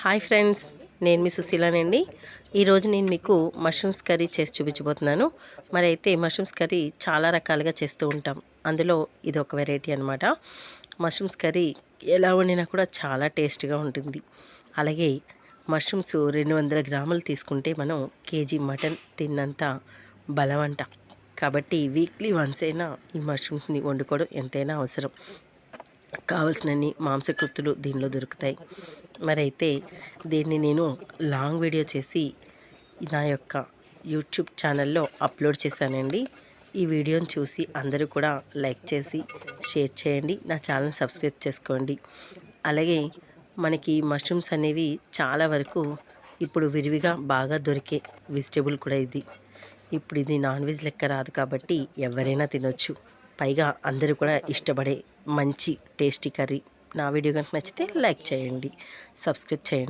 Hi friends, నేను మీ సుశీలానండి. ఈరోజు నేను మీకు మష్రూమ్స్ కర్రీ చేసి చూపించబోతున్నాను. మరి అయితే మష్రూమ్స్ కర్రీ చాలా రకాలుగా చేస్తూ ఉంటాం. అందులో ఇది ఒక వెరైటీ అనమాట. మష్రూమ్స్ కర్రీ ఎలా వండినా కూడా చాలా టేస్ట్గా ఉంటుంది. అలాగే మష్రూమ్స్ 200 గ్రాములు తీసుకుంటే మనం కేజీ మటన్ తిన్నంత బలం అంట. కాబట్టి వీక్లీ వన్స్ అయినా ఈ మష్రూమ్స్ని వండుకోవడం ఎంతైనా అవసరం. కావలసినన్ని మాంసకృత్తులు దీనిలో దొరుకుతాయి. మరి అయితే దీన్ని నేను లాంగ్ వీడియో చేసి నా యొక్క యూట్యూబ్ ఛానల్లో అప్లోడ్ చేశానండి. ఈ వీడియోని చూసి అందరూ కూడా లైక్ చేసి షేర్ చేయండి, నా ఛానల్ సబ్స్క్రైబ్ చేసుకోండి. అలాగే మనకి మష్రూమ్స్ అనేవి చాలా వరకు ఇప్పుడు విరివిగా బాగా దొరికే వెజిటేబుల్ కూడా ఇది. ఇప్పుడు ఇది నాన్ వెజ్ లెక్క రాదు కాబట్టి ఎవరైనా తినొచ్చు. పైగా అందరూ కూడా ఇష్టపడే మంచి టేస్టీ కర్రీ. నా వీడియో కనుక నచ్చితే లైక్ చేయండి, సబ్స్క్రైబ్ చేయండి.